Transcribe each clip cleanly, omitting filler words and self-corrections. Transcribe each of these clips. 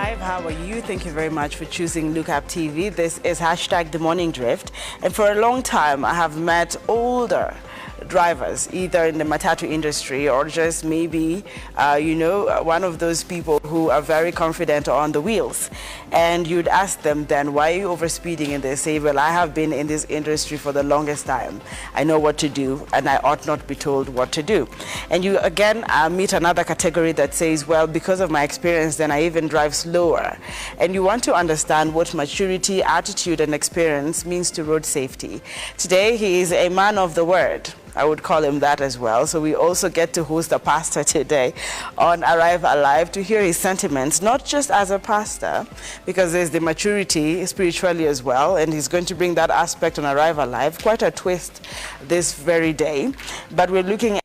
Alive. How are you? Thank you very much for choosing Look Up TV. This is hashtag The Morning Drift. And for a long time, I have met older drivers, either in the matatu industry or just maybe, one of those people who are very confident on the wheels. And you'd ask them then, why are you overspeeding? And they say, well, I have been in this industry for the longest time. I know what to do, and I ought not be told what to do. And you again meet another category that says, well, because of my experience, then I even drive slower. And you want to understand what maturity, attitude, and experience means to road safety. Today, he is a man of the word. I would call him that as well. So we also get to host a pastor today on Arrive Alive to hear his sentiments, not just as a pastor, because there's the maturity spiritually as well, and he's going to bring that aspect on Arrive Alive, quite a twist this very day. But we're looking at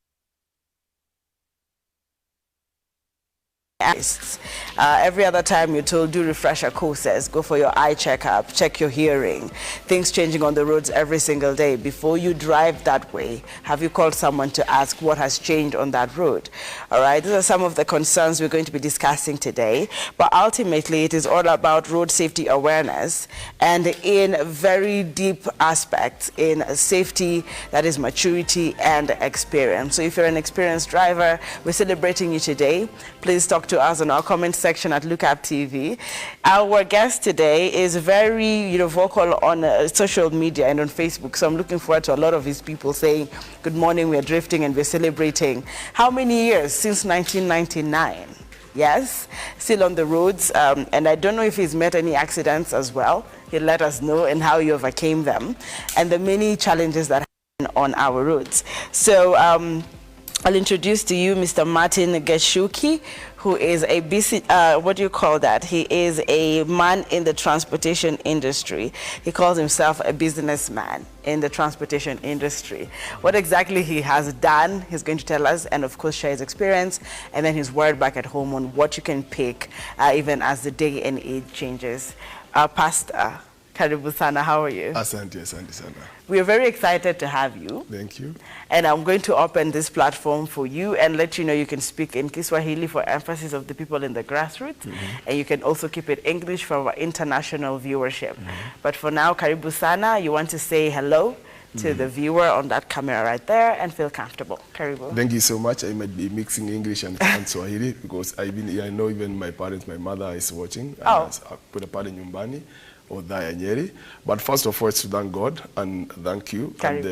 every other time you're told do refresher courses, go for your eye checkup, check your hearing, things changing on the roads every single day. Before you drive that way, have you called someone to ask what has changed on that road? All right, these are some of the concerns we're going to be discussing today, but ultimately it is all about road safety awareness and in very deep aspects in safety, that is maturity and experience. So if you're an experienced driver, we're celebrating you today. Please talk to us on our comment section at Look Up TV. Our guest today is very vocal on social media and on Facebook, so I'm looking forward to a lot of his people saying, good morning, we're drifting and we're celebrating. How many years? Since 1999. Yes, still on the roads, and I don't know if he's met any accidents as well. He'll let us know and how you overcame them and the many challenges that happen on our roads. So I'll introduce to you Mr. Martin Gichuki, who is a busy, what do you call that? He is a man in the transportation industry. He calls himself a businessman in the transportation industry. What exactly he has done, he's going to tell us, and of course share his experience, and then his word back at home on what you can pick, even as the day and age changes. Pastor, karibu sana, how are you? Asante sana. We are very excited to have you. Thank you. And I'm going to open this platform for you and let you know you can speak in Kiswahili for emphasis of the people in the grassroots. And you can also keep it English for our international viewership. But for now, karibu sana, you want to say hello to the viewer on that camera right there and feel comfortable. Karibu. Thank you so much. I might be mixing English and Swahili because I know even my parents, my mother is watching. Oh. I put a part in Nyumbani. Or Nyeri. But first of all, it's to thank God and thank you and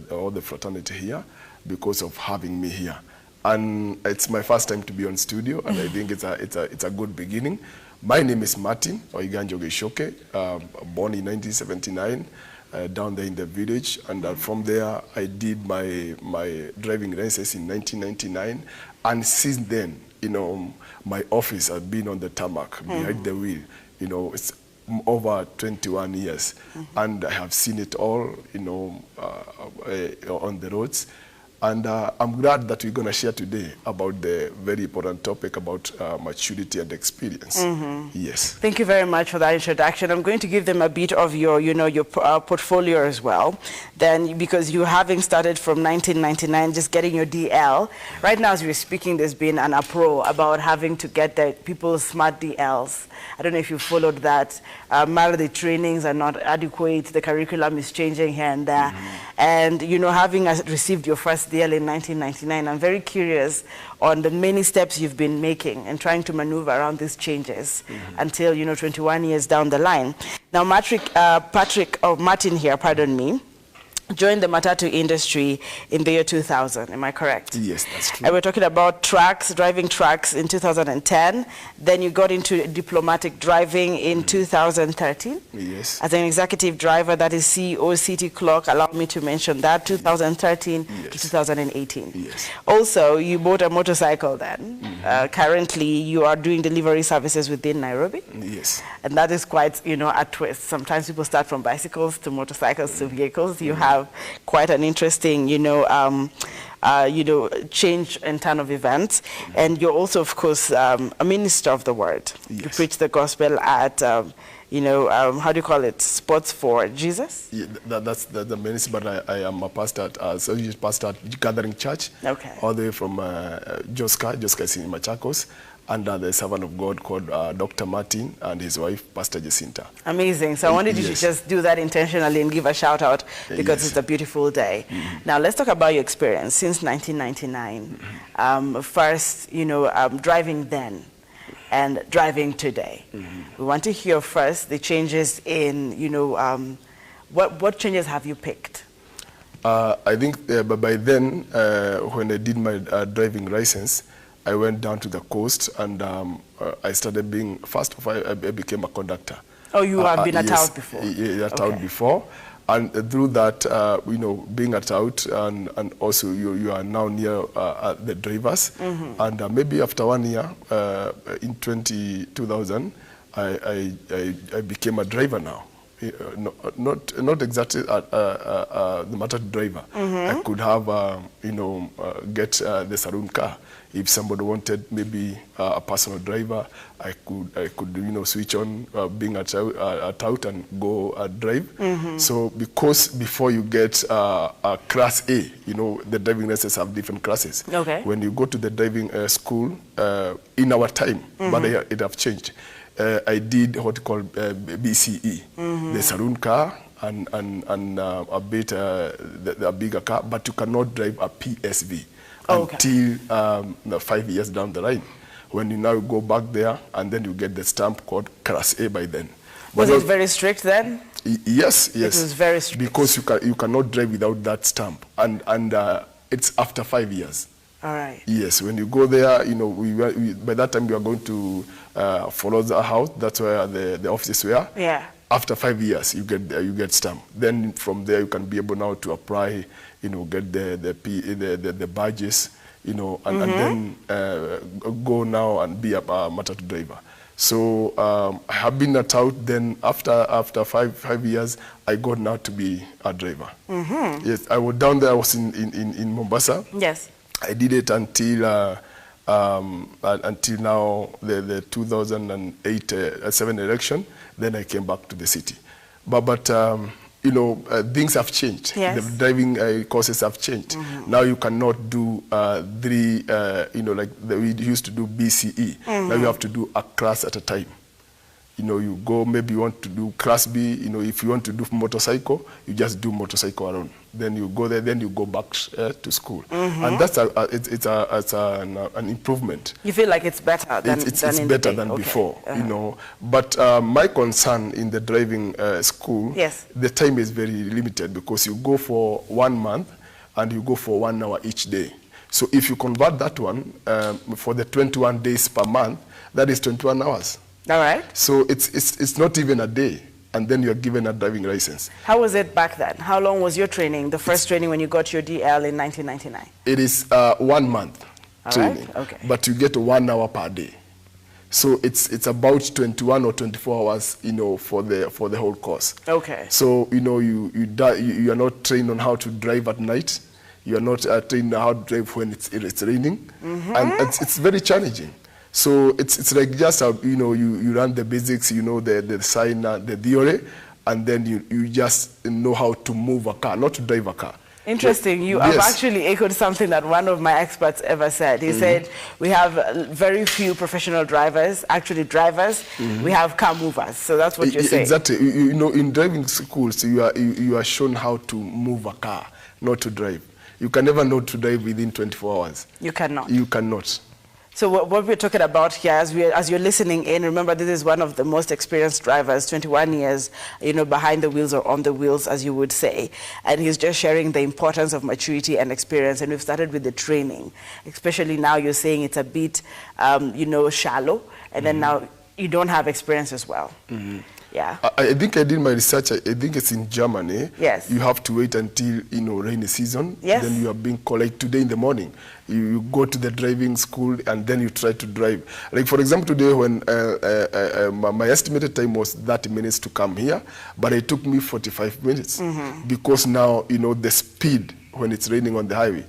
all the fraternity here because of having me here. And it's my first time to be on studio, and I think it's a good beginning. My name is Martin Gichuki, born in 1979 down there in the village, and from there I did my driving license in 1999, and since then, my office has been on the tarmac behind the wheel. It's over 21 years, and I have seen it all, on the roads. And I'm glad that we're going to share today about the very important topic about maturity and experience. Yes. Thank you very much for that introduction. I'm going to give them a bit of your, your portfolio as well. Then, because you having started from 1999, just getting your DL. Right now, as we're speaking, there's been an uproar about having to get the people's smart DLs. I don't know if you followed that. The trainings are not adequate. The curriculum is changing here and there. And, having received your first DL in 1999, I'm very curious on the many steps you've been making and trying to maneuver around these changes until, 21 years down the line. Now, Martin here, pardon me, joined the matatu industry in the year 2000, am I correct? Yes, that's true. And we're talking about driving trucks in 2010. Then you got into diplomatic driving in 2013. Yes. As an executive driver, that is CEO City Clock, allow me to mention that, 2013 to 2018. Yes. Also, you bought a motorcycle then. Currently, you are doing delivery services within Nairobi. Yes. And that is quite, a twist. Sometimes people start from bicycles to motorcycles to vehicles. You have quite an interesting, change in turn of events. And you're also, of course, a minister of the word. Yes. You preach the gospel at, how do you call it, Sports for Jesus? Yeah, that's the minister, but I am a pastor at Associate Pastor at Gathering Church. Okay. All the way from Joska is in Machakos. under the servant of God called Dr. Martin and his wife, Pastor Jacinta. Amazing. So I wanted you to just do that intentionally and give a shout out because it's a beautiful day. Now let's talk about your experience since 1999. First, driving then and driving today. We want to hear first the changes in, what changes have you picked? I think by then, when I did my driving license, I went down to the coast and I started being, first of all, I became a conductor. Oh, you have been a tout before? Yeah, a tout before. And through that, being a tout and also you are now near the drivers. And maybe after 1 year, in 2000, I became a driver now. Not exactly the matatu driver. I could have, get the saloon car. If somebody wanted maybe a personal driver, I could switch on being a tout and go drive. So because before you get a class A, the driving licenses have different classes. Okay. When you go to the driving school, in our time, but it have changed. I did what you call BCE, the saloon car and a bit a bigger car, but you cannot drive a PSV until 5 years down the line. When you now go back there and then you get the stamp called Class A by then. Was it very strict then? Yes. It was very strict. Because you cannot drive without that stamp, and it's after 5 years. All right. Yes, when you go there, by that time we are going to follow the house. That's where the offices were. Yeah. After 5 years, you get stamp. Then from there you can be able now to apply, get the badges, and then go now and be a matatu driver. So I have been a tout. Then after five years, I got now to be a driver. Yes, I was down there. I was in Mombasa. Yes. I did it until now, the 2007 election. Then I came back to the city. But things have changed. Yes. The driving courses have changed. Now you cannot do three, like we used to do BCE. Now you have to do a class at a time. You go, maybe you want to do Class B, if you want to do motorcycle, you just do motorcycle alone. Then you go there, then you go back to school. And that's an improvement. You feel like it's better than it's better than before, But my concern in the driving school, the time is very limited because you go for 1 month and you go for 1 hour each day. So if you convert that one for the 21 days per month, that is 21 hours. All right. So it's not even a day, and then you're given a driving license. How was it back then? How long was your training, the first training when you got your DL in 1999? It is 1 month training, okay. But you get 1 hour per day. So it's about 21 or 24 hours, for the whole course. Okay. So you are not trained on how to drive at night. You are not trained on how to drive when it's raining, and it's very challenging. So it's like just you run the basics, the sign, the theory, and then you just know how to move a car, not to drive a car. Interesting. You have actually echoed something that one of my experts ever said. He said we have very few professional drivers, actually drivers. We have car movers. So that's what you're saying. Exactly. In driving schools, you are shown how to move a car, not to drive. You can never know to drive within 24 hours. You cannot. You cannot. So what we're talking about here, as you're listening in, remember this is one of the most experienced drivers, 21 years, behind the wheels or on the wheels, as you would say. And he's just sharing the importance of maturity and experience. And we've started with the training, especially now you're saying it's a bit, shallow. And then now you don't have experience as well. Yeah. I think I did my research. I think it's in Germany. Yes. You have to wait until rainy season. Yes. Then you are being called today in the morning. You go to the driving school and then you try to drive. Like for example, today when my estimated time was 30 minutes to come here, but it took me 45 minutes because now the speed when it's raining on the highway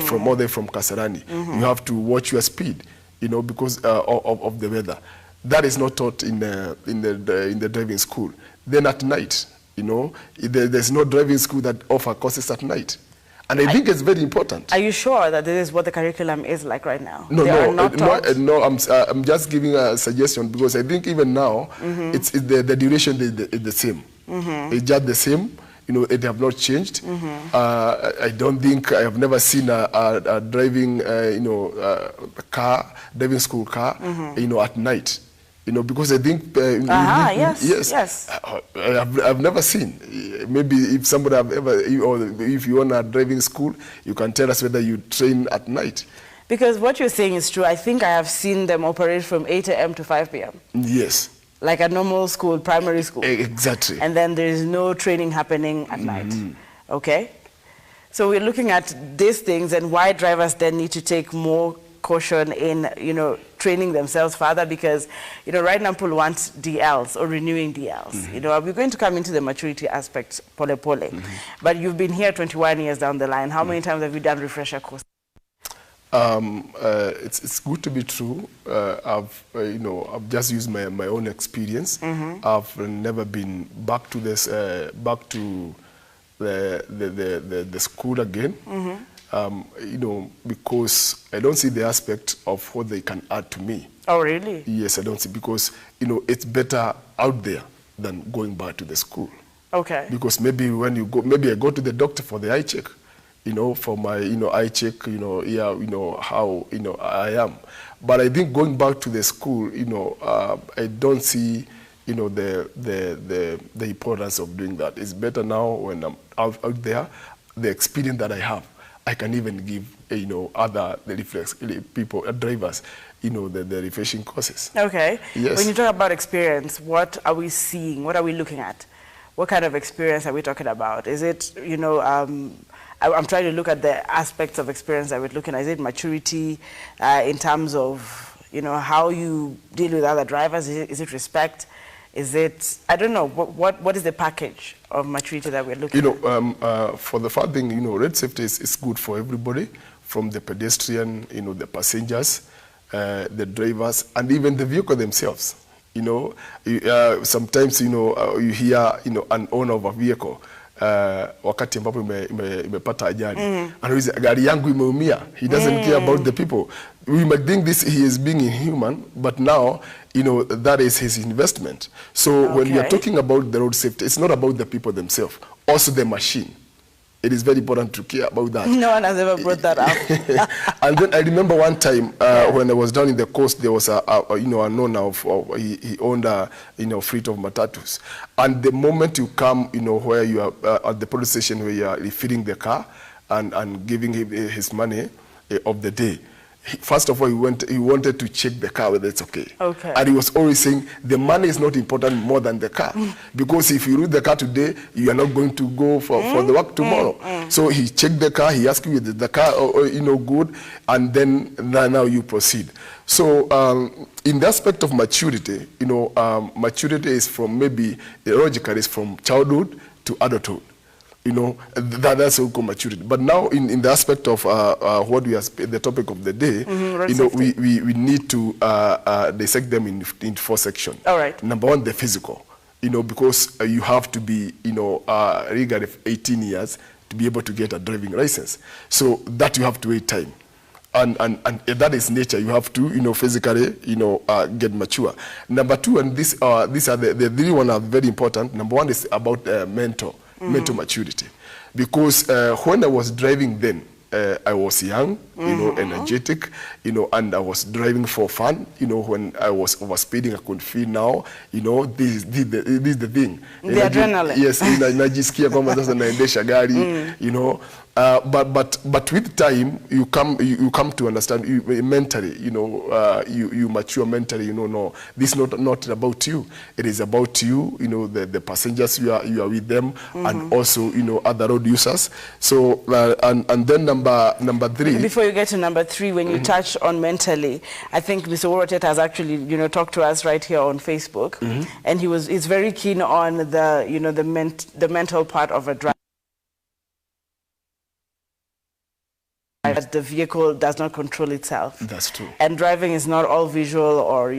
from all the way from Kasarani, you have to watch your speed, because of the weather. That is not taught in the driving school. Then at night, there's no driving school that offer courses at night. And I think it's very important. Are you sure that this is what the curriculum is like right now? No, they are not taught? No. I'm just giving a suggestion because I think even now it's the duration is the same. It's just the same. You know, it have not changed. I don't think I have never seen a driving, driving school car, at night. You know, because I think yes. I've never seen. Maybe if somebody have ever, or if you own a driving school, you can tell us whether you train at night. Because what you're saying is true. I think I have seen them operate from 8 a.m. to 5 p.m. Yes. Like a normal school, primary school. Exactly. And then there is no training happening at night. Okay? So we're looking at these things and why drivers then need to take more caution in, training themselves further, because, right now people want DLs or renewing DLs. We're going to come into the maturity aspect, pole. But you've been here 21 years down the line. How many times have you done refresher courses? It's good to be true. I've just used my own experience. I've never been back to this, back to the school again. Because I don't see the aspect of what they can add to me. Oh, really? Yes, I don't see, because, it's better out there than going back to the school. Okay. Because maybe when you go, maybe I go to the doctor for the eye check, for my, eye check, how, I am. But I think going back to the school, I don't see, the importance of doing that. It's better now when I'm out there, the experience that I have, I can even give, other people, drivers, the refreshing courses. Okay. Yes. When you talk about experience, what are we seeing? What are we looking at? What kind of experience are we talking about? Is it, I'm trying to look at the aspects of experience that we're looking at. Is it maturity in terms of, how you deal with other drivers? Is it respect? Is it, I don't know, what is the package of maturity that we're looking at? For the first thing, road safety is good for everybody, from the pedestrian, the passengers, the drivers, and even the vehicle themselves. Sometimes, you hear, an owner of a vehicle, wakati ambapo imepata ajali, anauliza gari yangu imeumia. He doesn't care about the people. We might think this he is being inhuman, but now, that is his investment. So when we are talking about the road safety, it's not about the people themselves, also the machine. It is very important to care about that. No one has ever brought that up. And then I remember one time when I was down in the coast, there was a owner of he owned a fleet of matatus. And the moment you come, where you are at the police station where you are refilling the car and giving him his money of the day. First of all, he wanted to check the car whether it's okay. Okay. And he was always saying the money is not important more than the car. Because if you lose the car today, you are not going to go for the work tomorrow. So he checked the car, he asked you is the car good, and then now you proceed. So in the aspect of maturity, maturity is from maybe, logically, is from childhood to adulthood. That's also maturity. But now, in the aspect of what we are, the topic of the day, we need to dissect them in 4 sections. All right. Number 1, the physical. Because you have to be, legally 18 years to be able to get a driving license. So that you have to wait time. And that is nature. You have to, physically, get mature. Number 2, and these are the 3 ones are very important. Number 1 is about mental maturity. Because when I was driving then, I was young, energetic, and I was driving for fun. When I was overspeeding, I could feel now, this is the thing. The adrenaline. Yes, najisikia kwamba sasa naendesha gari, but with time you come to understand mentally, you mature mentally. No, this is not about you. It is about you. The passengers you are with them, and also other road users. So and then number 3. Before you get to number 3, when you touch on mentally, I think Mr. Worotet has actually talked to us right here on Facebook, and he's very keen on the mental part of a driver. That the vehicle does not control itself. That's true. And driving is not all visual or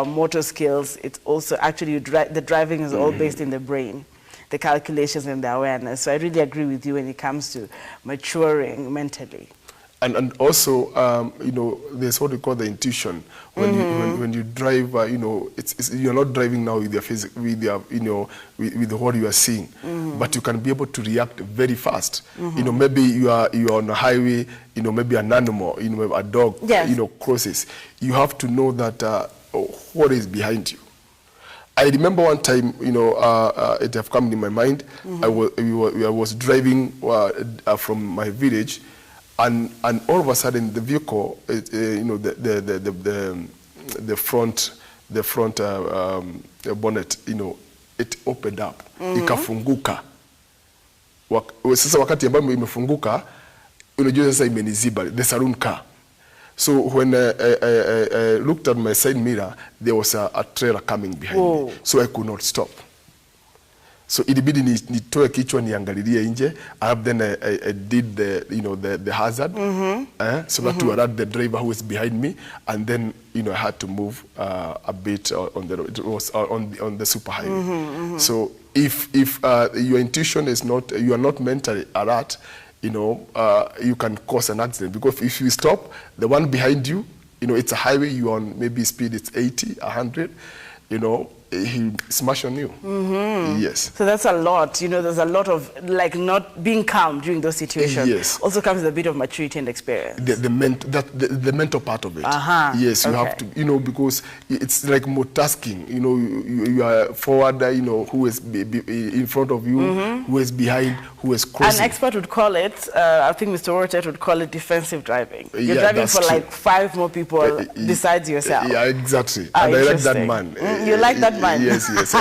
motor skills. It's also actually the driving is all based in the brain. the calculations and the awareness. So I really agree with you when it comes to maturing mentally. And also, you know, there's what we call the intuition. When you drive, you know, you're not driving now with your with your, you know, with what you are seeing, but you can be able to react very fast. You know, maybe you are on a highway. You know, maybe an animal, you know, a dog, you know, crosses. You have to know that what is behind you. I remember one time, you know, it have come in my mind. I was driving from my village. And all of a sudden, the vehicle, you know, the front bonnet, you know, it opened up, ikafunguka. Sasa wakati ambapo imefunguka, unajua sasa imeniziba, the saloon car. So when I looked at my side mirror, there was a trailer coming behind me, so I could not stop. So ilibidi nitoe kichwa niangalilie nje. Then I did the hazard, so that to alert the driver who was behind me, and then, you know, I had to move a bit on the road. It was on the super highway. So if your intuition is not, you are not mentally alert, you know, you can cause an accident, because if you stop, the one behind you, you know, it's a highway, you on maybe speed it's 80, 100, you know, he smash on you. Yes. So that's a lot. You know, there's a lot of, like, not being calm during those situations. Yes. Also comes with a bit of maturity and experience. The mental part of it. Yes, you have to, you know, because it's like multitasking. You know, you are forward, you know, who is in front of you, who is behind, who is crossing. An expert would call it, I think Mr. Orchet would call it defensive driving. You're driving for like 5 more people besides yourself. Yeah, exactly. And I like that man. You like that man? Yes, yes.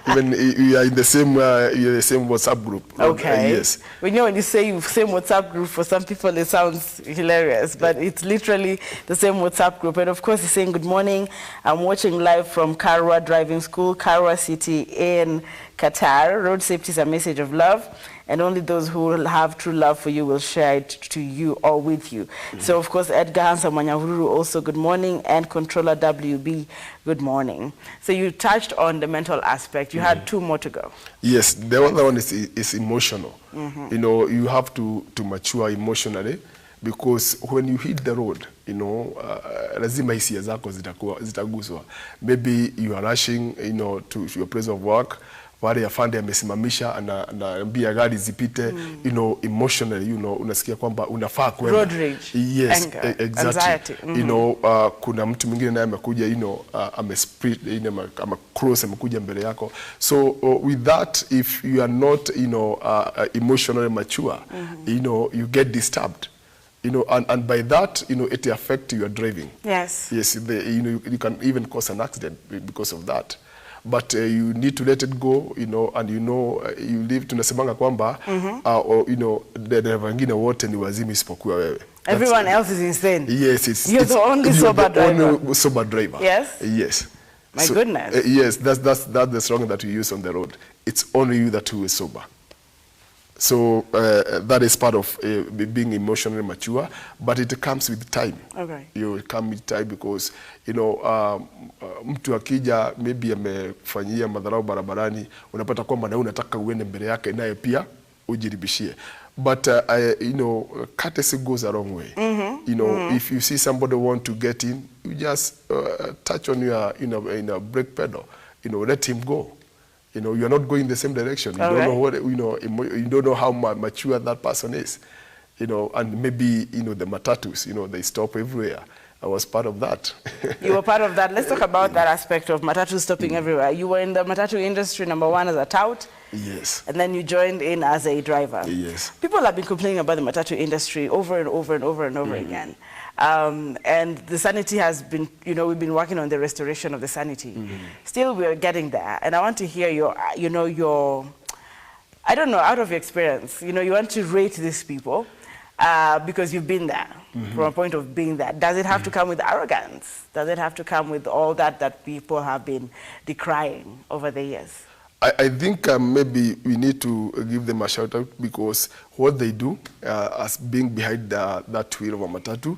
Even we are in the same WhatsApp group. Okay. Yes. We know when you say same WhatsApp group, for some people it sounds hilarious, but it's literally the same WhatsApp group. And of course, he's saying, good morning. I'm watching live from Karwa Driving School, Karwa City in Qatar. Road safety is a message of love, and only those who will have true love for you will share it to you or with you. So, of course, Edgar Hansa Manyahuru also good morning, and Controller WB, good morning. So you touched on the mental aspect. You had 2 more to go. Yes, the other one is emotional. You know, you have to mature emotionally, because when you hit the road, you know, lazima hisia zako zitaguswa. Maybe you are rushing, you know, to your place of work. Wale afande amesimamisha anaambia gari zipite, you know, emotionally, you know, unasikia kwamba unafaa kwenda. Road rage, yes, anger, exactly. Anxiety. You know, kuna mtu mwingine naye amekuja, you know, amesprit, you know, cross amekuja mbele yako. So with that, if you are not, you know, emotionally mature, you know, you get disturbed. You know, and by that, you know, it affects your driving. Yes. Yes, you know, you can even cause an accident because of that. But you need to let it go, you know, and you know, you live, tunasemanga kwamba, you know, the wengine wote ni wazimu isipokuwa wewe. Everyone else is insane. Yes, you're the only sober driver. Only sober driver. Yes? Yes. My goodness. Yes, that's the song that we use on the road. It's only you that who is sober. So that is part of being emotionally mature, but it comes with time. Okay. You come with time because, you know, mtu akija maybe amefanyia madharau barabarani, unapata kwamba na unataka uende mbele yake naye pia ujiribishie. But you know, courtesy goes a long way. You know, if you see somebody want to get in, you just touch on your, you know, in a brake pedal. You know, let him go. You know, you're not going the same direction. You don't know what, you know, you don't know how mature that person is. You know, and maybe, you know, the matatus, you know, they stop everywhere. I was part of that. You were part of that. Let's talk about that aspect of matatu stopping everywhere. You were in the matatu industry, #1 as a tout. Yes. And then you joined in as a driver. Yes. People have been complaining about the matatu industry over and over and over and over again. And the sanity has been, you know, we've been working on the restoration of the sanity. Still, we're getting there. And I want to hear your, you know, your, I don't know, out of your experience, you know, you want to rate these people because you've been there, from a point of being there. Does it have to come with arrogance? Does it have to come with all that people have been decrying over the years? I think maybe we need to give them a shout out, because what they do as being behind that wheel of a matatu,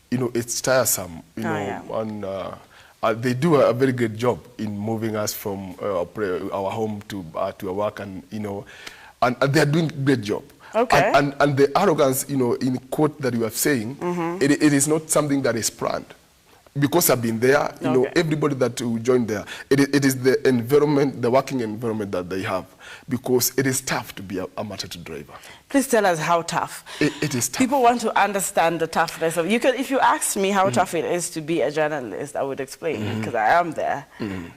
you know, it's tiresome, you know, They do a very good job in moving us from our home to our work, and and they are doing a great job. Okay. And the arrogance, in quote that you are saying, it is not something that is planned. Because I've been there, everybody that will join there, it is the environment, the working environment that they have, because it is tough to be a matatu driver. Please tell us how tough. It is tough. People want to understand the toughness of if you asked me how tough it is to be a journalist, I would explain, because I am there.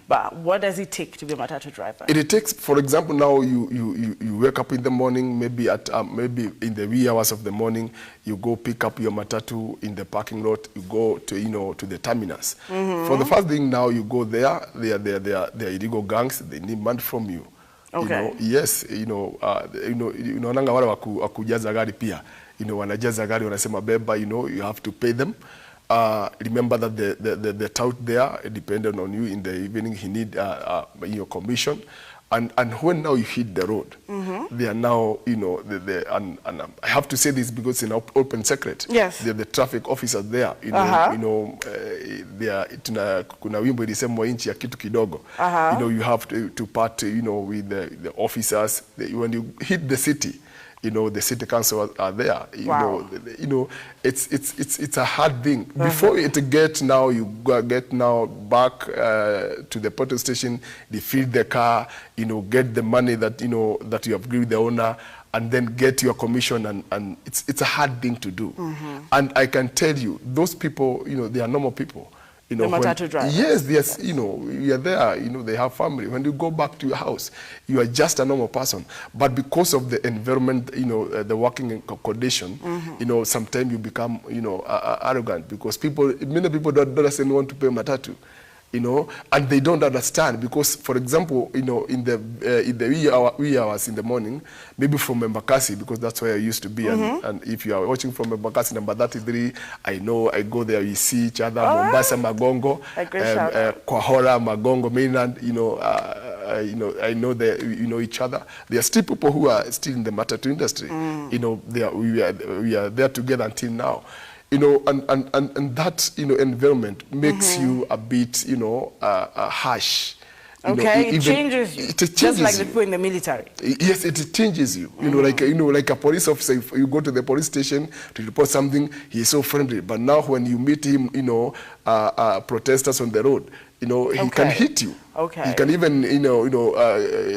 But what does it take to be a matatu driver? It takes, for example, now you wake up in the morning, maybe maybe in the wee hours of the morning, you go pick up your matatu in the parking lot, you go to to the terminus. For the first thing now, you go there, they are illegal gangs, they need money from you. Okay. Yes, unaonanga wale wakujaza gari pia, wanajaza gari wanasema beba, you have to pay them. Remember that the tout there, depending on you in the evening, he need your commission. And when now you hit the road, they are now, and I have to say this because it's an open secret. Yes. The traffic officers there, they are, kuna wimbo ilisemwa inchi ya kitu kidogo. You have to part, with the officers. When you hit the city, the city council are there. Wow. It's a hard thing. Before it get now, you get now back to the petrol station, they fill the car, get the money that that you have agreed with the owner, and then get your commission, and it's a hard thing to do. And I can tell you, those people, they are normal people. The matatu drivers. Yes, you are there, they have family. When you go back to your house, you are just a normal person. But because of the environment, the working condition, sometimes you become, arrogant, because many people don't want to pay matatu. And they don't understand, because, for example, in the wee hours in the morning, maybe from Embakasi, because that's where I used to be, and if you are watching from Embakasi, number 33, I know, I go there, we see each other, Mombasa, Magongo, Kwahora, Magongo, mainland, I know they, each other. There are still people who are still in the matatu industry. We are there together until now. And that, environment makes you a bit, harsh. Okay, it changes you. It changes just like you. the people in the military. Yes, it changes you. Like a police officer, if you go to the police station to report something, he is so friendly. But now when you meet him, protesters on the road, he can hit you. Okay. He can even,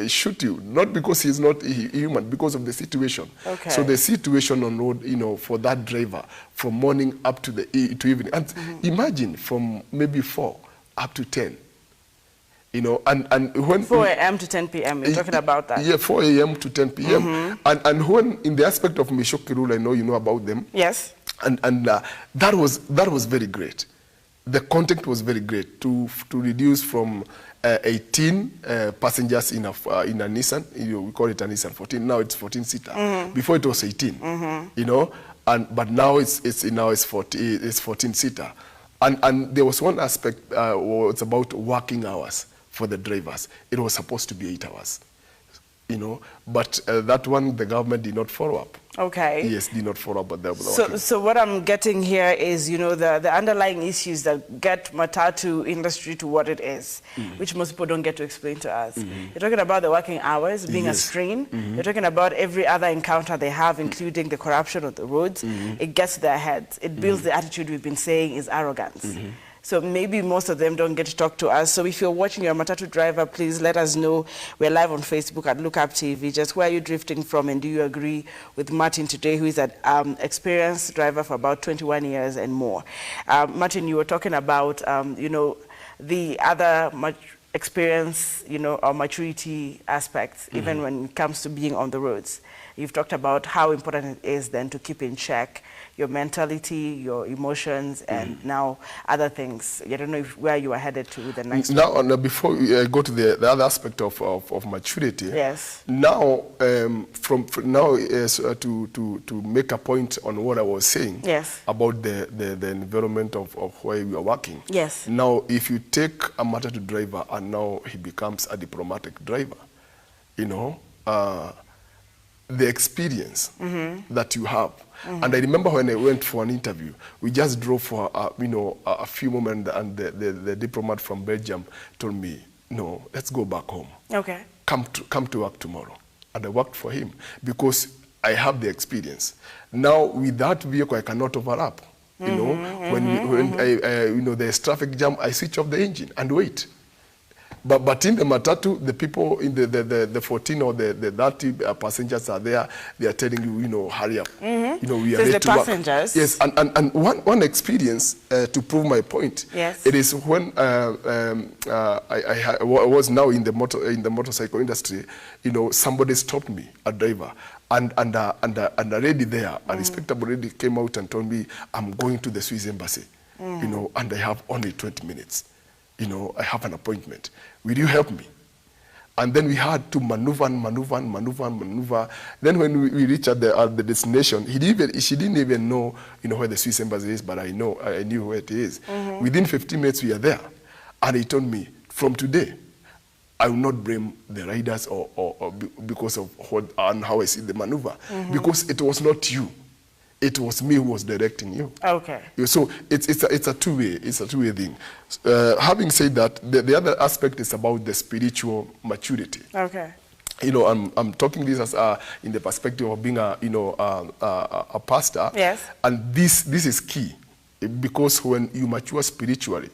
shoot you. Not because he's not human, because of the situation. Okay. So the situation on road, for that driver, from morning up to evening. And imagine from maybe 4 up to 10. And when 4 a.m. to 10 p.m. You're talking about that. Yeah, 4 a.m. to 10 p.m. And when in the aspect of Gichuki rule, I know you know about them. Yes. And that was very great. The content was very great to reduce from 18 passengers in a Nissan. We call it a Nissan 14. Now it's 14-seater. Before it was 18. But now it's 14-seater. And there was one aspect was about working hours for the drivers. It was supposed to be 8 hours, but that one the government did not follow up. Okay. Yes, did not follow up. But so what I'm getting here is, the underlying issues that get matatu industry to what it is, which most people don't get to explain to us. You're talking about the working hours being a strain. You're talking about every other encounter they have, including the corruption on the roads. It gets to their heads. It builds the attitude we've been saying is arrogance. So maybe most of them don't get to talk to us. So if you're watching, you're a matatu driver, please let us know. We're live on Facebook at Look Up TV. Just where are you drifting from, and do you agree with Martin today, who is an experienced driver for about 21 years and more? Martin, you were talking about, the other experience, or maturity aspects, even when it comes to being on the roads. You've talked about how important it is then to keep in check your mentality, your emotions, and now other things. I don't know where you are headed to the next now, before we go to the other aspect of maturity. Yes. Now, from now to make a point on what I was saying. Yes. About the environment of where we are working. Yes. Now, if you take a matatu driver and now he becomes a diplomatic driver, the experience that you have. And I remember when I went for an interview, we just drove for a few moments, and the diplomat from Belgium told me, no, let's go back home. Okay. Come to work tomorrow. And I worked for him because I have the experience. Now with that vehicle, I cannot overlap. You know, when there's traffic jam, I switch off the engine and wait. But in the Matatu, the people in the 14 or the 30 passengers are there. They are telling you, hurry up. You know, we are late to work. Passengers. Yes, and one experience to prove my point. Yes. It is when I was now in the motorcycle industry. You know, somebody stopped me, a driver, and a lady there, a respectable lady, came out and told me, I'm going to the Swiss embassy. You know, and I have only 20 minutes. You know, I have an appointment. Will you help me? And then we had to maneuver. Then when we reached at the destination, she didn't even know, where the Swiss embassy is, but I knew where it is. Within 15 minutes, we are there. And he told me, from today, I will not blame the riders or because of how I see the maneuver. Because it was not you. It was me who was directing you. Okay. So it's a two-way thing. Having said that, the other aspect is about the spiritual maturity. Okay. You know, I'm talking this as in the perspective of being a pastor. Yes. And this is key, because when you mature spiritually,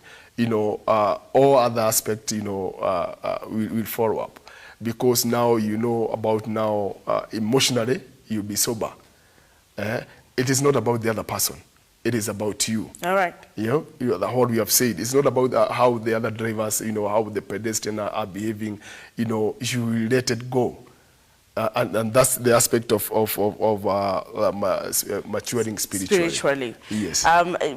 all other aspects will follow up, because now emotionally you'll be sober. It is not about the other person. It is about you. All right. What we have said. It's not about how the other drivers, how the pedestrians are behaving. You let it go. And that's the aspect of maturing spiritually. Yes.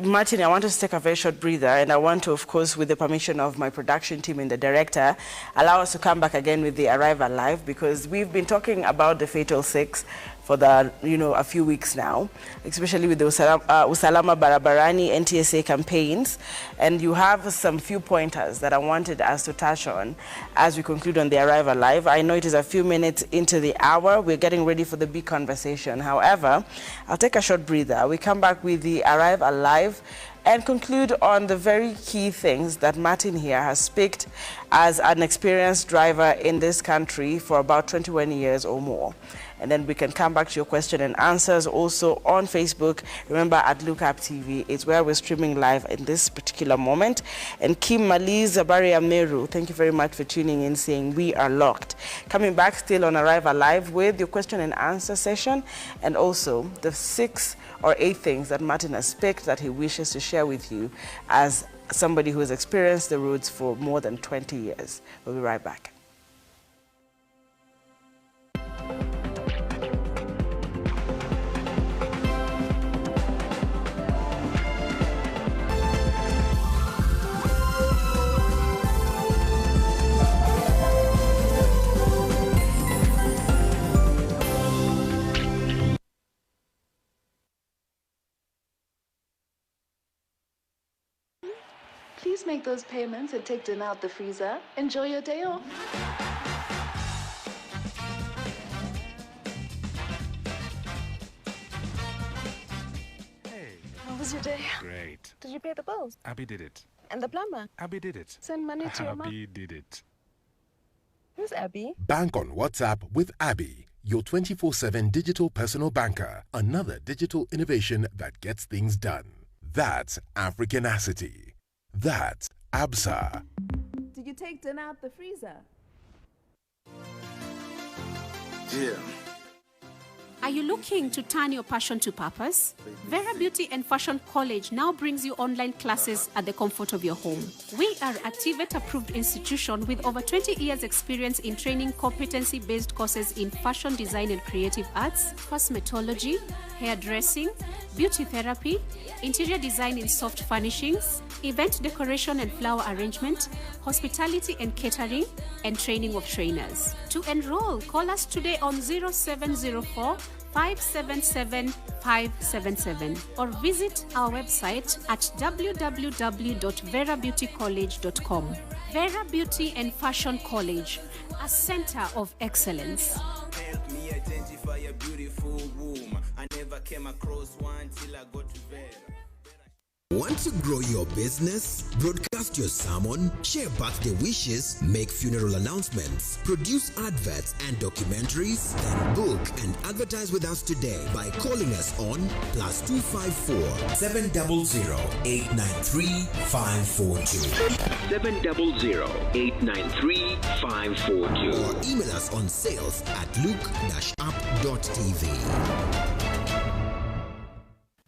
Martin, I want us to take a very short breather, and I want to, of course, with the permission of my production team and the director, allow us to come back again with the Arrival Live, because we've been talking about the Fatal Six for a few weeks now, especially with the Usalama Barabarani NTSA campaigns. And you have some few pointers that I wanted us to touch on as we conclude on the Arrival Live. I know it is a few minutes into the hour. We're getting ready for the big conversation. However, I'll take a short breather. We come back with the Arrival Live and conclude on the very key things that Martin here has picked as an experienced driver in this country for about 21 years or more. And then we can come back to your question and answers also on Facebook. Remember, at Lookup TV, it's where we're streaming live in this particular moment. And Kim Maliz Zabaria Meru, thank you very much for tuning in, saying we are locked. Coming back still on Arrival Live with your question and answer session, and also the 6 or 8 things that Martin has picked that he wishes to share with you as somebody who has experienced the roads for more than 20 years. We'll be right back. Please make those payments and take dinner out the freezer. Enjoy your day off. Hey. How was your day? Great. Did you pay the bills? Abby did it. And the plumber? Abby did it. Send money to your mom? Abby did it. Who's Abby? Bank on WhatsApp with Abby, your 24/7 digital personal banker. Another digital innovation that gets things done. That's Africanacity. That's ABSA. Did you take dinner out the freezer? Yeah. Are you looking to turn your passion to purpose? Vera Beauty and Fashion College now brings you online classes at the comfort of your home. We are a TVET-approved institution with over 20 years experience in training competency-based courses in fashion design and creative arts, cosmetology, hairdressing, beauty therapy, interior design in soft furnishings, event decoration and flower arrangement, hospitality and catering, and training of trainers. To enroll, call us today on 0704 577 577 or visit our website at www.verabeautycollege.com. Vera Beauty and Fashion College, a center of excellence. Help me identify a beautiful womb. I never came across one till I got to Vera. Want to grow your business? Broadcast your sermon, share birthday wishes, make funeral announcements, produce adverts and documentaries? Then book and advertise with us today by calling us on +254 700 893 542 700 893 542 or email us on sales@luke-up.tv.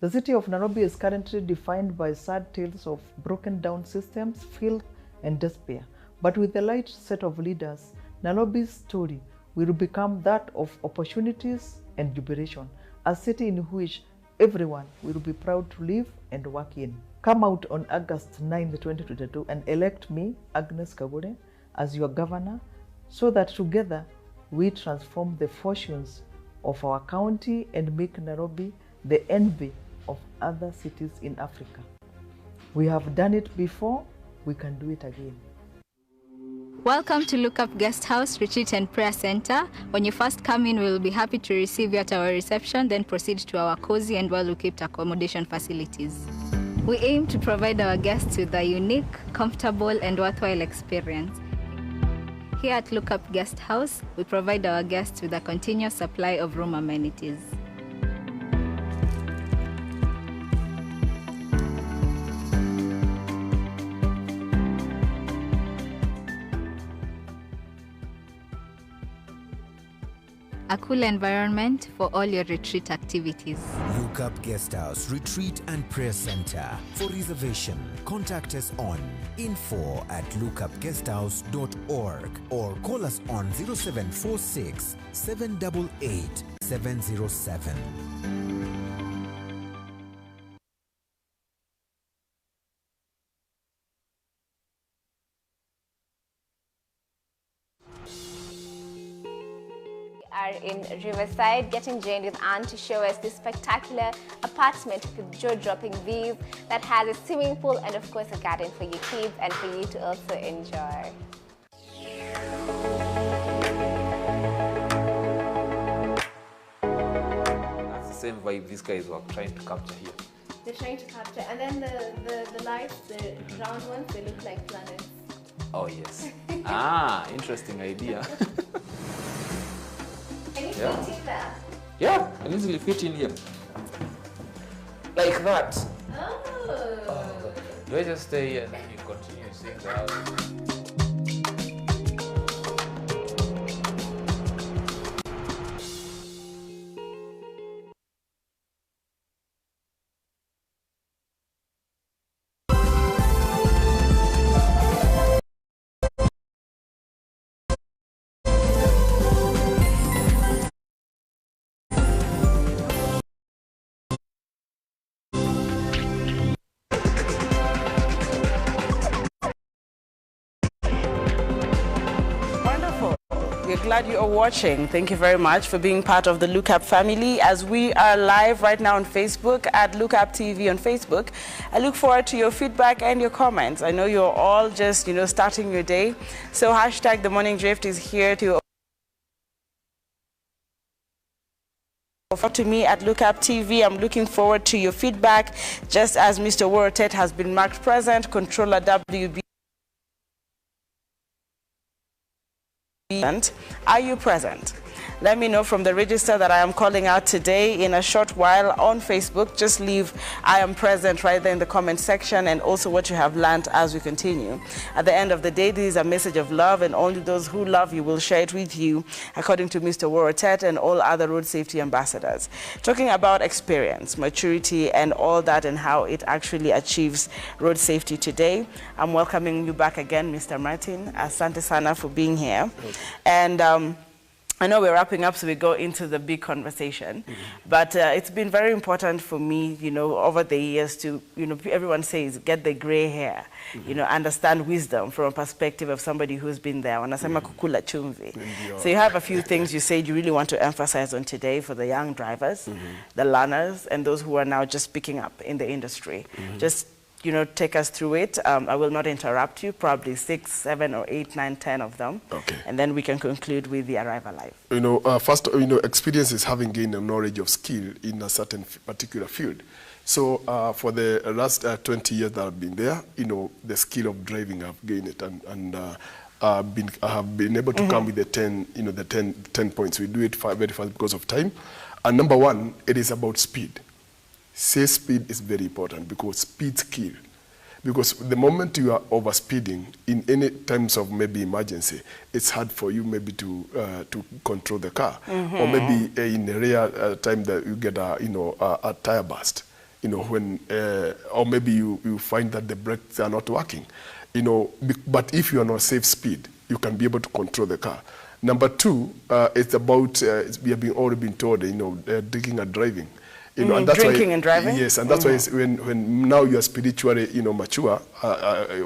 The city of Nairobi is currently defined by sad tales of broken down systems, filth and despair. But with the light set of leaders, Nairobi's story will become that of opportunities and jubilation, a city in which everyone will be proud to live and work in. Come out on August 9, 2022 and elect me, Agnes Kagure, as your governor so that together we transform the fortunes of our county and make Nairobi the envy of other cities in Africa. We have done it before, we can do it again. Welcome to Look Up Guest House, Retreat and Prayer Center. When you first come in, we will be happy to receive you at our reception, then proceed to our cozy and well-equipped accommodation facilities. We aim to provide our guests with a unique, comfortable and worthwhile experience. Here at Look Up Guest House, we provide our guests with a continuous supply of room amenities. A cool environment for all your retreat activities. Look Up Guest House, Retreat and Prayer Center. For reservation, contact us on info@lookupguesthouse.org or call us on 0746 788 707. Are in Riverside, getting joined with Anne to show us this spectacular apartment with jaw-dropping views that has a swimming pool and of course a garden for your kids and for you to also enjoy. That's the same vibe these guys were trying to capture here. They're trying to capture, and then the lights, the round ones, they look like planets. Oh yes. Interesting idea. Can you Yeah. fit in there? Yeah, I can easily fit in here. Like that. Oh. Do I just stay here and then you continue seeing the house? We're glad you are watching. Thank you very much for being part of the Look Up family as we are live right now on Facebook at Look Up TV on Facebook. I look forward to your feedback and your comments. I know you're all just, starting your day. So hashtag The Morning Drift is here to me at Look Up TV. I'm looking forward to your feedback. Just as Mr. Worotet has been marked present, Controller WB. Are you present? Let me know from the register that I am calling out today in a short while on Facebook. Just leave I am present right there in the comment section and also what you have learned as we continue. At the end of the day, this is a message of love and only those who love you will share it with you, according to Mr. Worotet and all other road safety ambassadors. Talking about experience, maturity and all that and how it actually achieves road safety today. I'm welcoming you back again, Mr. Martin. Asante sana for being here. And I know we're wrapping up, so we go into the big conversation. But it's been very important for me, over the years to, everyone says, get the gray hair, understand wisdom from a perspective of somebody who's been there. Wanasema kukula chumvi. So you have a few things you said you really want to emphasize on today for the young drivers, the learners, and those who are now just picking up in the industry. Just take us through it. I will not interrupt you, probably 6, 7, or 8, 9, 10 of them. Okay. And then we can conclude with the arrival live. First, experience is having gained a knowledge of skill in a certain particular field. So for the last 20 years that I've been there, the skill of driving, I've gained it, and I have been able to come with the 10 points. We do it very fast because of time. And number one, it is about speed. Safe speed is very important because speed's key. Because the moment you are overspeeding in any times of maybe emergency, it's hard for you maybe to control the car, or maybe in a rare time that you get a tire burst, when or maybe you find that the brakes are not working, But if you are on safe speed, you can be able to control the car. Number two, it's about we have already been told, drinking and driving. And that's drinking why, and driving? Yes, and that's why when now you are spiritually, mature,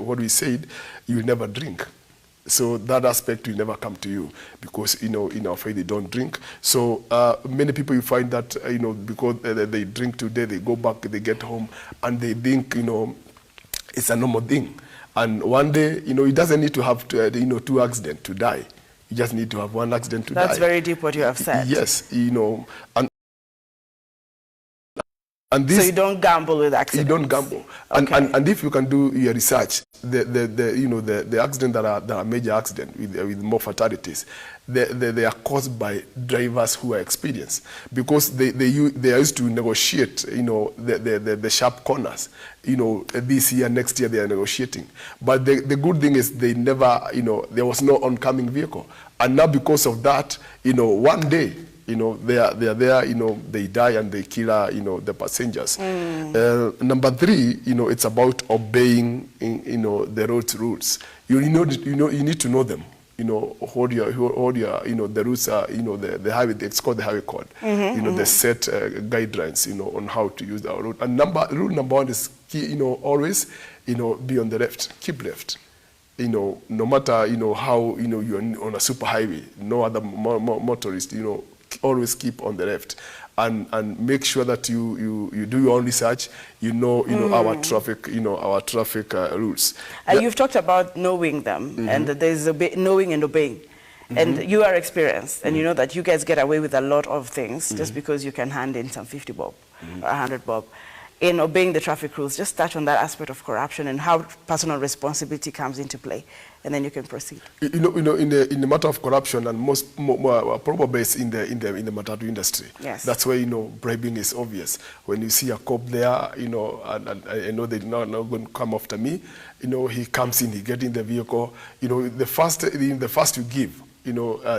what we said, you will never drink. So that aspect will never come to you because, in our faith, they don't drink. So many people, you find that, because they drink today, they go back, they get home, and they think, it's a normal thing. And one day, it doesn't need to have, 2 accidents to die. You just need to have 1 accident to die. That's very deep what you have said. Yes, and this, so you don't gamble with accidents. You don't gamble, and if you can do your research, the accidents that are major accidents with more fatalities, they are caused by drivers who are experienced because they are used to negotiate, the sharp corners. This year, next year they are negotiating. But the good thing is they never, there was no oncoming vehicle, and now because of that, one day. They are there, they die and they kill, the passengers. Number 3, it's about obeying, the road rules. You need to know them. Hold your, the rules are, the highway, it's called the highway code. The set guidelines, on how to use our road. And rule number 1 is, always, be on the left, keep left. No matter, how, you're on a super highway, no other motorist, always keep on the left, and make sure that you do your own research. Our traffic rules. You've talked about knowing them, and there's a bit knowing and obeying. And you are experienced, and you know that you guys get away with a lot of things just because you can hand in some 50 bob or 100 bob. In obeying the traffic rules, just touch on that aspect of corruption and how personal responsibility comes into play, and then you can proceed. In the matter of corruption, and more probably is in the matatu industry. Yes. That's why bribing is obvious. When you see a cop there, and I know they're not going to come after me. He comes in, he gets in the vehicle. The first you give,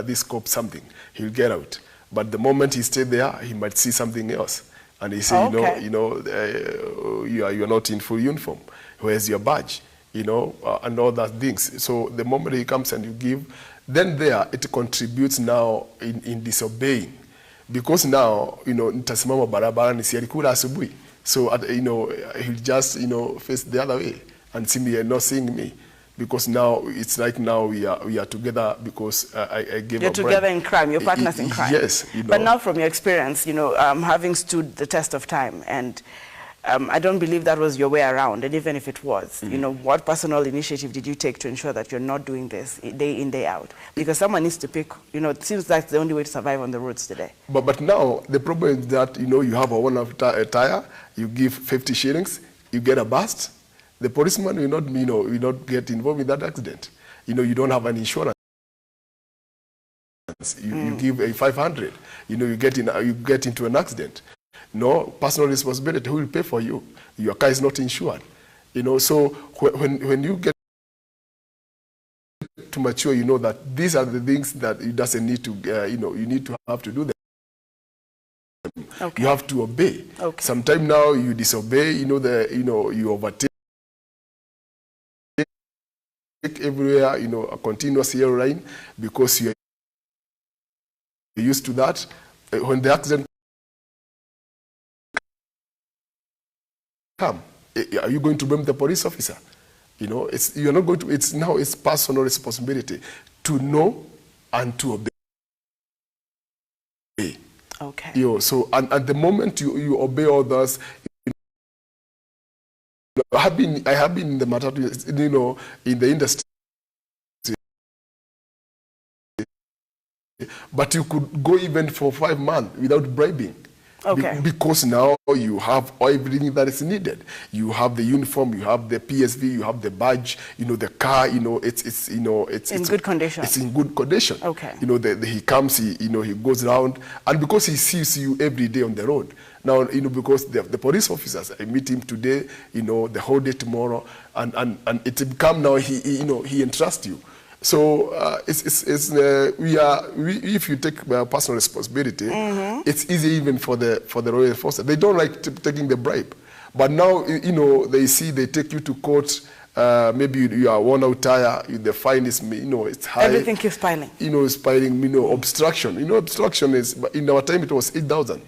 this cop something, he'll get out. But the moment he stays there, he might see something else. And he say, you're not in full uniform. Where's your badge? And all that things. So the moment he comes and you give, then there it contributes now in disobeying, because now nitasimama barabara nisialikula asubuhi. So he'll just face the other way and see me not seeing me. Because now it's like now we are together because I gave You're a together bribe. in crime, your partners in crime. Yes. But now from your experience, having stood the test of time, and I don't believe that was your way around, and even if it was, what personal initiative did you take to ensure that you're not doing this day in, day out? Because someone needs to pick, it seems like the only way to survive on the roads today. But now the problem is that, you have a one-off tire, you give 50 shillings, you get a bust. The policeman will not get involved in that accident. You don't have an insurance. You give a 500. You get into an accident. No personal responsibility. Who will pay for you? Your car is not insured. So when you get to mature, that these are the things that it doesn't need to. You need to have to do them. Okay. You have to obey. Okay. Sometimes now you disobey. You overtake. Everywhere, a continuous yellow line, because you're used to that. When the accident comes, are you going to blame the police officer? You're not going to. It's personal responsibility to know and to obey. So and at the moment you obey others, have been in the matatu, you know, in the industry. But you could go even for 5 months without bribing. Okay. Because now you have everything that is needed. You have the uniform, you have the PSV, you have the badge, you know, the car, you know, it's in good condition. It's in good condition. Okay. You know, he comes, you know, he goes around, and because he sees you every day on the road. Now, you know, because the police officers, I meet him today, you know, the whole day tomorrow, and it's become now you know, he entrusts you. So if you take personal responsibility, it's easy even for the royal forces. They don't like taking the bribe, but now, you know, they take you to court. Maybe you are worn out tire. The fine is, you know, it's high. Everything keeps piling. You know, it's piling. You know, obstruction. You know, obstruction is, in our time it was 8,000.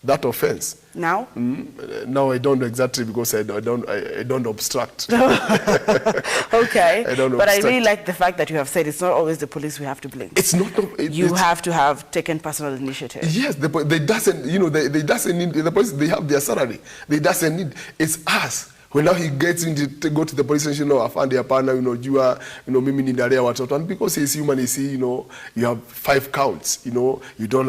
That offense. Now? Now I don't know exactly, because I don't obstruct. Okay. I don't but obstruct. I really like the fact that you have said it's not always the police we have to blame. It's not. You have to have taken personal initiative. Yes, they doesn't. You know, they doesn't need the police. They have their salary. They doesn't need. It's us. When now he gets in to go to the police station, you know, afande hapana, you know, jua, you know, mimi ninalea watoto, and because he's human, you know, you have 5 counts, you know, you don't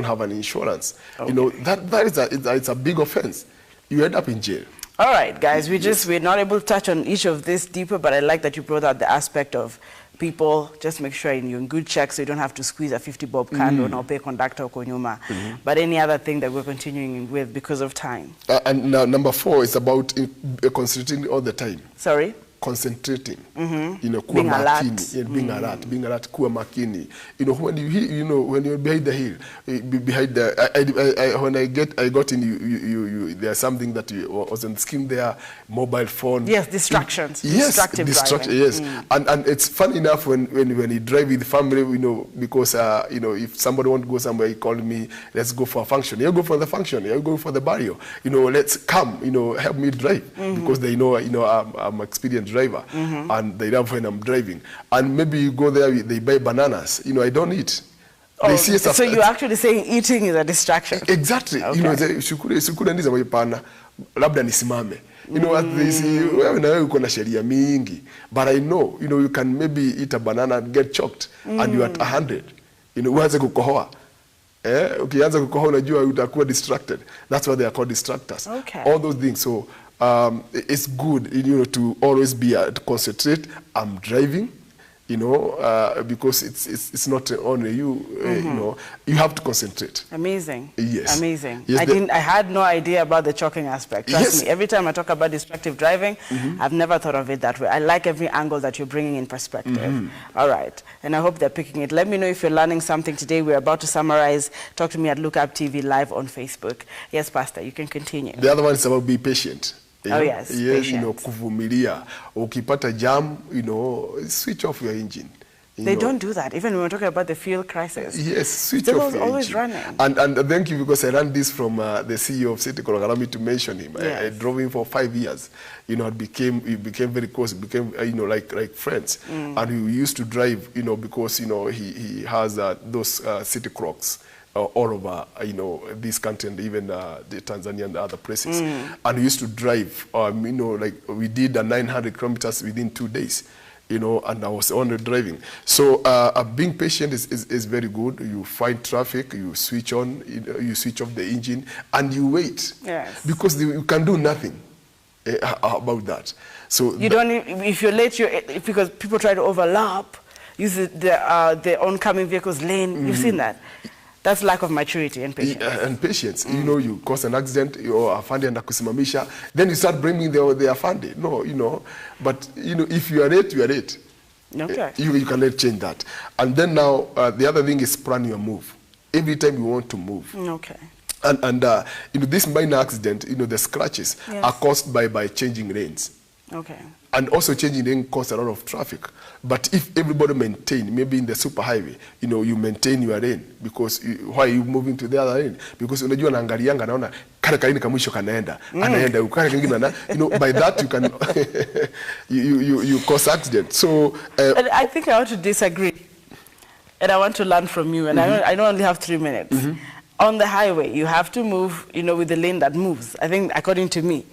have an insurance, okay. You know, it's a big offense. You end up in jail. All right, guys, we're not able to touch on each of this deeper, but I like that you brought out the aspect of people, just make sure you're in good check so you don't have to squeeze a 50 bob candle or pay conductor or nyuma. But any other thing that we're continuing with because of time? And now, number 4 is about concentrating all the time. Sorry? Concentrating, you know, being alert, being alert, kuwa makini. You know, when you're behind the hill, behind the, when I got in, there's something that was on the screen there, mobile phone. Yes, distractions. Yes, driving. Yes, and it's fun enough when you drive with the family, you know, because you know, if somebody want to go somewhere, he called me, let's go for a function. You go for the function. You go for the barrio. You know, let's come. You know, help me drive because they know, you know, I'm experienced driver, and they love when I'm driving. And maybe you go there, they buy bananas. You know, I don't eat. Oh, so you're actually saying eating is a distraction? Exactly. Okay. You know, shukura ndiza mpana, labda nisimame. You know what they say, wewe na wewe uko na sheria mingi, but I know, you know, you can maybe eat a banana and get choked, and you're at 100. You know, uanze kukohoa. Ukianza kukohoa unajua utakuwa distracted. That's why they are called distractors. Okay. All those things. So it's good, you know, to always be to concentrate. I'm driving, you know, because it's not only you, you know, you have to concentrate. Amazing. Yes. Amazing. Yes, I had no idea about the choking aspect. Trust me, every time I talk about distractive driving, I've never thought of it that way. I like every angle that you're bringing in perspective. All right. And I hope they're picking it. Let me know if you're learning something today. We're about to summarize. Talk to me at Look Up TV live on Facebook. Yes, Pastor, you can continue. The other one is about be patient. Oh, yes, yes, you know, kuvumilia. Ukipata jam, you know, switch off your engine. They don't do that, even when we're talking about the fuel crisis. Yes, switch off your always engine. running. And thank you, because I ran this from the CEO of City, allow me to mention him. Yes. I drove him for 5 years. You know, we became very close, became, you know, like friends. And we used to drive, you know, because, you know, he has those city crocs. All over, you know, this country and even the Tanzania and other places. And we used to drive, you know, like we did 900 kilometers within 2 days, you know, and I was only driving. So being patient is very good. You find traffic, you switch on, you switch off the engine, and you wait. Yes. Because you can do nothing about that. So you don't, if you're late, because people try to overlap, use the oncoming vehicle's lane. You've seen that. That's lack of maturity and patience. And patience. You know, you cause an accident, or afande and kusimamisha, then you start blaming the afande. No, you know, but, you know, if you are late, you are late. Okay. You cannot change that. And then now, the other thing is plan your move. Every time you want to move. Okay. And you know, this minor accident, you know, the scratches are caused by changing lanes. Okay. And also changing lane causes a lot of traffic. But if everybody maintain, maybe in the superhighway, you know, you maintain your lane, because why are you moving to the other lane? Because unajua naangalianga naona kale kaini kamwisho kanaenda, anaenda ukale kingine na, you know, by that you can you cause accident. So I think I want to disagree, and I want to learn from you. And I don't only have 3 minutes. On the highway, you have to move, you know, with the lane that moves. I think, according to me.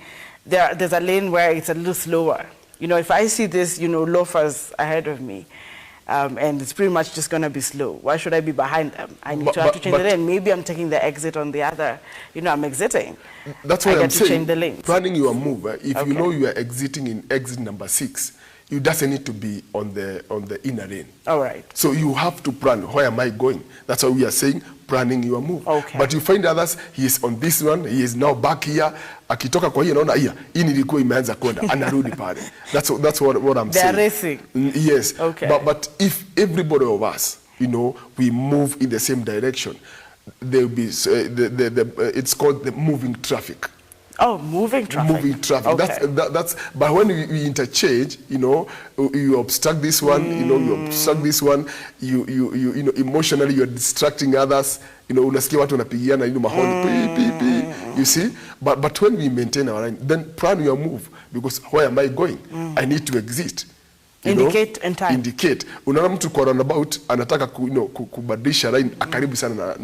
there's a lane where it's a little slower. You know, if I see this, you know, loafers ahead of me, and it's pretty much just going to be slow, why should I be behind them? I need to have to change the lane. Maybe I'm taking the exit on the other. You know, I'm exiting. That's what I'm saying. Change the lane. Planning your move. If you know you are exiting in exit number 6, you doesn't need to be on the inner lane. All right. So you have to plan. Where am I going? That's why we are saying planning your move. Okay. But you find others, he is on this one, he is now back here. Akitoka kwa hiyo naona hii nilikuwa imeanza kwenda anarudi pale. That's what I'm saying. They're racing. Yes. Okay. But if everybody of us, you know, we move in the same direction, there will be it's called the moving traffic. Oh, moving traffic. Moving traffic. Okay. That's. But when we interchange, you know, you obstruct this one, you know, you obstruct this one. You know, emotionally you're distracting others. You know, unasikia watu wanapigiana, you know, mahoni, you see. But when we maintain our line, then plan your move, because where am I going? I need to exit. Indicate in time. Indicate. Unaona mtu kwa roundabout anataka kubadilisha line akaribu sana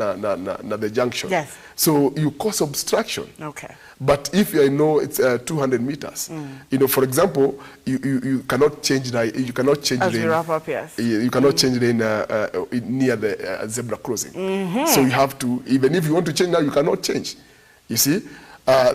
na the junction. Yes. So you cause obstruction. Okay. But if you know it's 200 meters, you know, for example, you cannot change lane. You cannot change As lane. we wrap up, yes. You cannot change lane near the zebra crossing. So you have to, even if you want to change now, you cannot change. You see.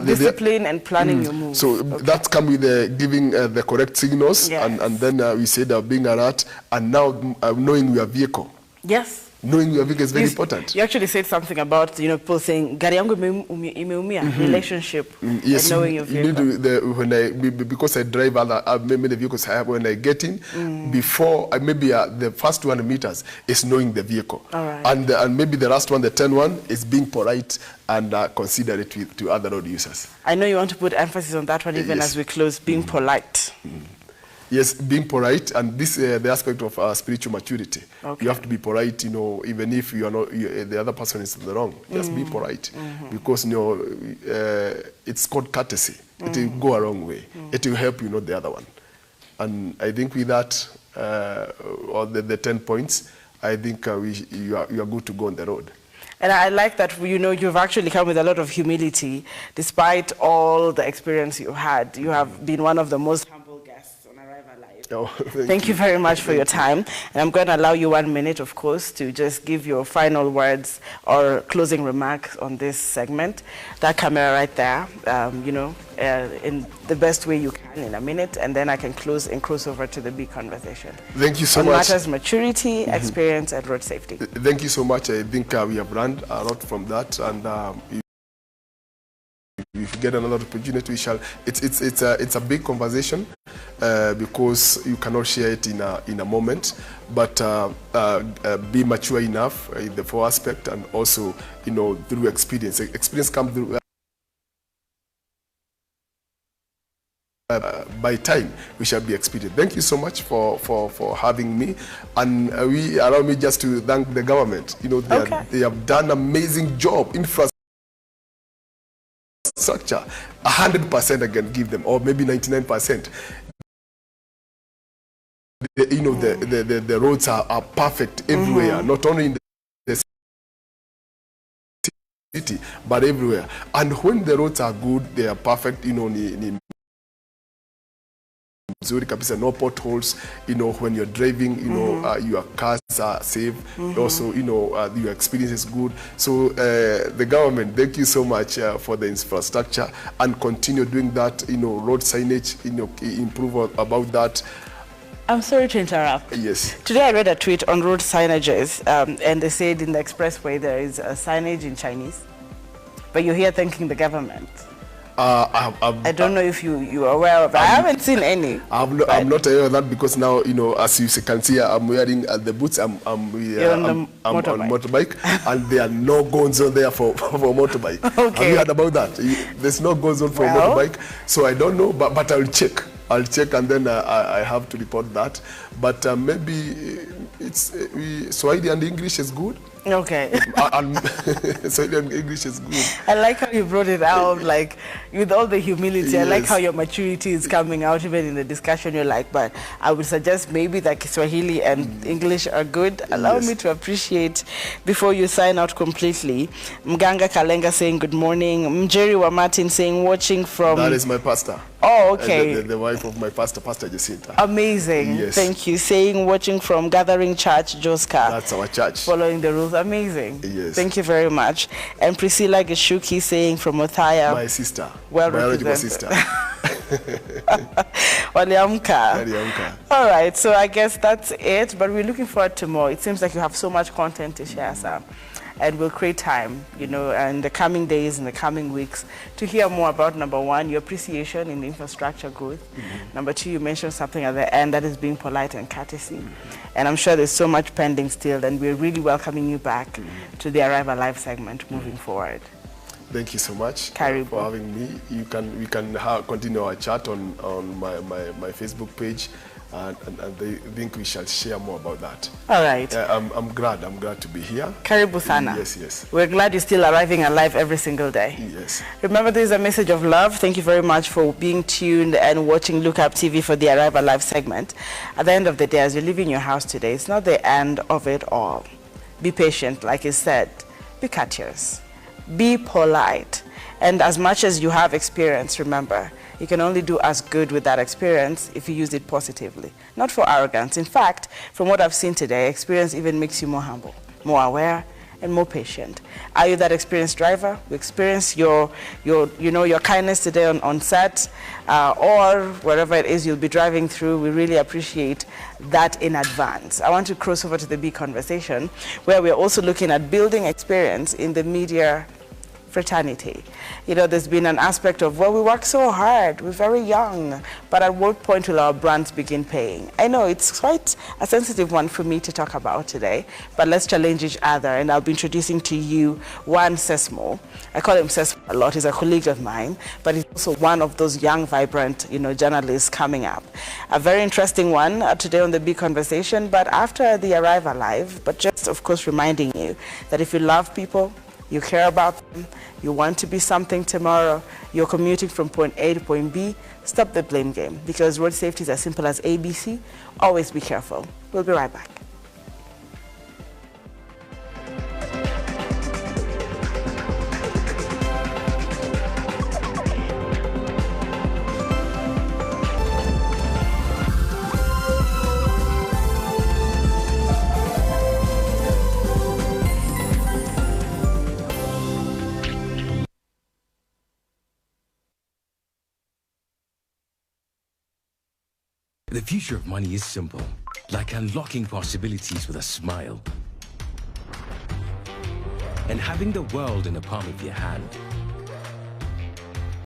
Discipline and planning your moves. So that comes with giving the correct signals, yes. and then we said being alert, and now knowing your vehicle. Yes. Knowing your vehicle is very important. You actually said something about, you know, people saying gari yangu imeumia, relationship, yes, and knowing your vehicle. You need to, because I drive many vehicles, when I get in, before maybe the first 200 meters is knowing the vehicle. All right. And maybe the last one, the 10 one, is being polite and considerate to other road users. I know you want to put emphasis on that one even yes. as we close, being polite. Yes, being polite, and this the aspect of spiritual maturity. Okay. You have to be polite, you know, even if you are not, the other person is in the wrong. Just be polite, because you know it's called courtesy. It will go a wrong way. It will help you, not the other one. And I think with that, or the 10 points, I think you are good to go on the road. And I like that, you know, you've actually come with a lot of humility. Despite all the experience you had, you have been one of the most humble guests on Arrival Live. Oh, thank you very much for your time. And I'm going to allow you 1 minute, of course, to just give your final words or closing remarks on this segment. That camera right there, you know, in the best way you can in a minute, and then I can close and cross over to the big conversation. Thank you so on much. Matters maturity, experience, and road safety. Thank you so much. I think we have learned a lot from that, and if you get another opportunity, we shall. It's a big conversation because you cannot share it in a moment, but be mature enough in the 4 aspect, and also, you know, through experience. Experience comes through. By time we shall be experienced. Thank you so much for having me, and allow me just to thank the government. You know, they have done amazing job. Infrastructure 100% I can give them, or maybe 99%. You know, the roads are perfect everywhere, not only in the city but everywhere. And when the roads are good, they are perfect. You know, no potholes, you know, when you're driving, you know, your cars are safe. Also, you know, your experience is good. So the government, thank you so much for the infrastructure, and continue doing that. You know, road signage, you know, improve about that. I'm sorry to interrupt. Yes. Today I read a tweet on road signages, and they said in the expressway there is a signage in Chinese, but you're here thanking the government. I don't know if you are aware of it. I haven't seen any. I'm not aware of that, because now, you know, as you can see, I'm wearing the boots. I'm on motorbike, and there are no go zone there for motorbike. Okay. Have you heard about that? There's no go zone for motorbike, so I don't know, but I'll check. And then I have to report that. But maybe it's Swahili and English is good. Okay. Swahili and English is good. I like how you brought it out, like, with all the humility. Yes. I like how your maturity is coming out, even in the discussion. You're like, but I would suggest maybe that Swahili and English are good. Allow me to appreciate before you sign out completely. Mganga Kalenga saying good morning. Mjeri wa Martin saying watching from... That is my pastor. Oh, okay. The wife of my pastor, Pastor Jacinta. Amazing. Yes. Thank you. Saying watching from Gathering Church, Joska. That's our church. Following the rules. Amazing. Yes. Thank you very much. And Priscilla Gichuki saying from Othaya. My sister. Well biological represented. sister. Waliamka. All right. So I guess that's it. But we're looking forward to more. It seems like you have so much content to share, Sam. And we'll create time, you know, in the coming days, in the coming weeks, to hear more about, number one, your appreciation in infrastructure growth. Number two, you mentioned something at the end that is being polite and courtesy. And I'm sure there's so much pending still, and we're really welcoming you back to the Arrive Alive segment moving forward. Thank you so much Karibu. for having me. We can continue our chat on my Facebook page. And I think we shall share more about that. All right. I'm glad to be here. Karibu sana. Yes. We're glad you're still arriving alive every single day. Yes. Remember, this is a message of love. Thank you very much for being tuned and watching Look Up TV for the Arrive Alive segment. At the end of the day, as you're leaving your house today, it's not the end of it all. Be patient, like I said. Be courteous. Be polite. And as much as you have experience, remember, you can only do as good with that experience if you use it positively, not for arrogance. In fact, from what I've seen today, experience even makes you more humble, more aware, and more patient. Are you that experienced driver? We experience your kindness today on set, or wherever it is you'll be driving through. We really appreciate that in advance. I want to cross over to the big conversation, where we're also looking at building experience in the media fraternity. You know, there's been an aspect of, well, we work so hard, we're very young, but at what point will our brands begin paying? I know it's quite a sensitive one for me to talk about today, but let's challenge each other, and I'll be introducing to you Juan Sesmo. I call him Sesmo a lot. He's a colleague of mine, but he's also one of those young, vibrant, journalists coming up. A very interesting one today on the big conversation, but after the Arrive Alive, but just, of course, reminding you that if you love people, you care about them, you want to be something tomorrow, you're commuting from point A to point B, stop the blame game, because road safety is as simple as ABC. Always be careful. We'll be right back. The future of money is simple, like unlocking possibilities with a smile. And having the world in the palm of your hand.